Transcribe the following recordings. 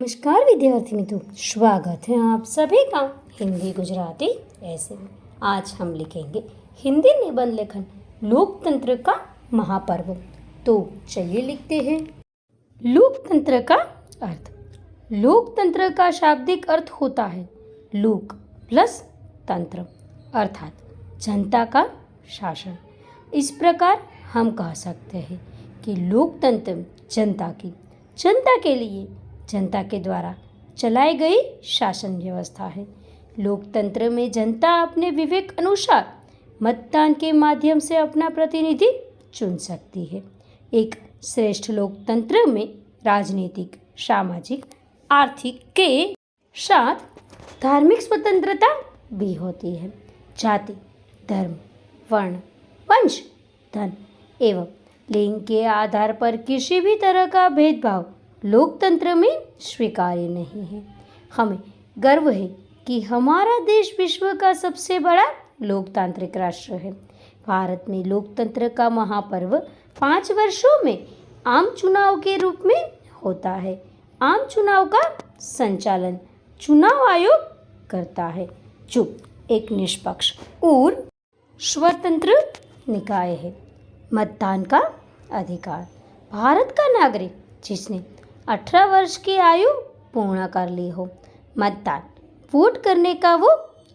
नमस्कार विद्यार्थी मित्रों, स्वागत है आप सभी का हिंदी गुजराती ऐसे में। आज हम लिखेंगे हिंदी निबंध लेखन लोकतंत्र का महापर्व। तो चलिए लिखते हैं। लोकतंत्र का अर्थ। लोकतंत्र का शाब्दिक अर्थ होता है लोक प्लस तंत्र अर्थात जनता का शासन। इस प्रकार हम कह सकते हैं कि लोकतंत्र जनता के लिए जनता के द्वारा चलाई गई शासन व्यवस्था है। लोकतंत्र में जनता अपने विवेक अनुसार मतदान के माध्यम से अपना प्रतिनिधि चुन सकती है। एक श्रेष्ठ लोकतंत्र में राजनीतिक, सामाजिक, आर्थिक के साथ धार्मिक स्वतंत्रता भी होती है। जाति, धर्म, वर्ण, वंश, धन एवं लिंग के आधार पर किसी भी तरह का भेदभाव लोकतंत्र में स्वीकार्य नहीं है। हमें गर्व है कि हमारा देश विश्व का सबसे बड़ा लोकतांत्रिक राष्ट्र है। भारत में लोकतंत्र का महापर्व 5 वर्षों में आम चुनाव के रूप में होता है। आम चुनाव का संचालन चुनाव आयोग करता है, जो एक निष्पक्ष और स्वतंत्र निकाय है। मतदान का अधिकार। भारत का नागरिक जिसने 18 वर्ष की आयु पूर्ण कर ली हो, मतदान वोट करने का वो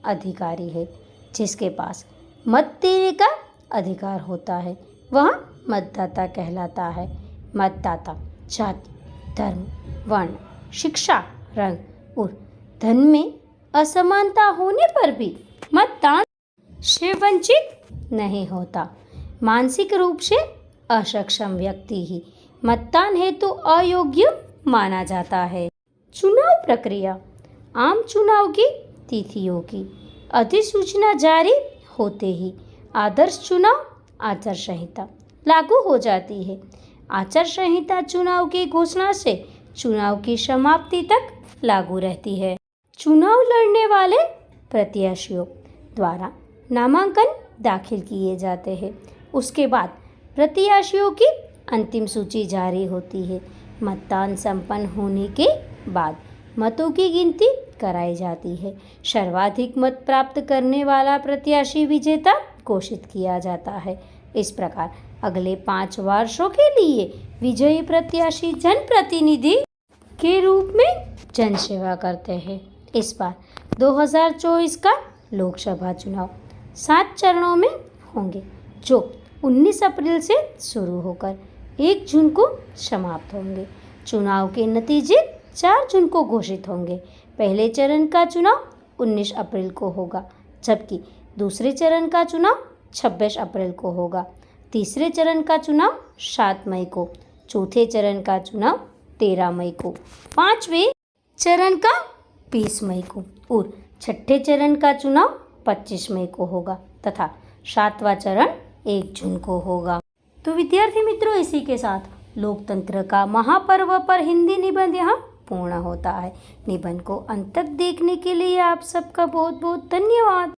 अधिकारी है। जिसके पास मत देने का अधिकार होता है, वह मतदाता कहलाता है। मतदाता जाति, धर्म, वर्ण, शिक्षा, रंग और धन में असमानता होने पर भी मतदान से वंचित नहीं होता। मानसिक रूप से असक्षम व्यक्ति ही मतदान हेतु अयोग्य माना जाता है। चुनाव प्रक्रिया। आम चुनाव की तिथियों की अधिसूचना जारी होते ही आदर्श चुनाव आचार संहिता लागू हो जाती है। आचार संहिता चुनाव की घोषणा से चुनाव की समाप्ति तक लागू रहती है। चुनाव लड़ने वाले प्रत्याशियों द्वारा नामांकन दाखिल किए जाते हैं। उसके बाद प्रत्याशियों की अंतिम सूची जारी होती है। मतदान संपन्न होने के बाद मतों की गिनती कराई जाती है। सर्वाधिक मत प्राप्त करने वाला प्रत्याशी विजेता घोषित किया जाता है। इस प्रकार अगले 5 वर्षों के लिए विजयी प्रत्याशी जनप्रतिनिधि के रूप में जनसेवा करते हैं। इस बार 2024 का लोकसभा चुनाव 7 चरणों में होंगे, जो 19 अप्रैल से शुरू होकर 1 जून को समाप्त होंगे। चुनाव के नतीजे 4 जून को घोषित होंगे। पहले चरण का चुनाव 19 अप्रैल को होगा, जबकि दूसरे चरण का चुनाव 26 अप्रैल को होगा। तीसरे चरण का चुनाव 7 मई को, चौथे चरण का चुनाव 13 मई को, पांचवें चरण का 20 मई को और छठे चरण का चुनाव 25 मई को होगा तथा 7वां चरण 1 जून को होगा। तो विद्यार्थी मित्रों, इसी के साथ लोकतंत्र का महापर्व पर हिंदी निबंध यहाँ पूर्ण होता है। निबंध को अंत तक देखने के लिए आप सबका बहुत बहुत धन्यवाद।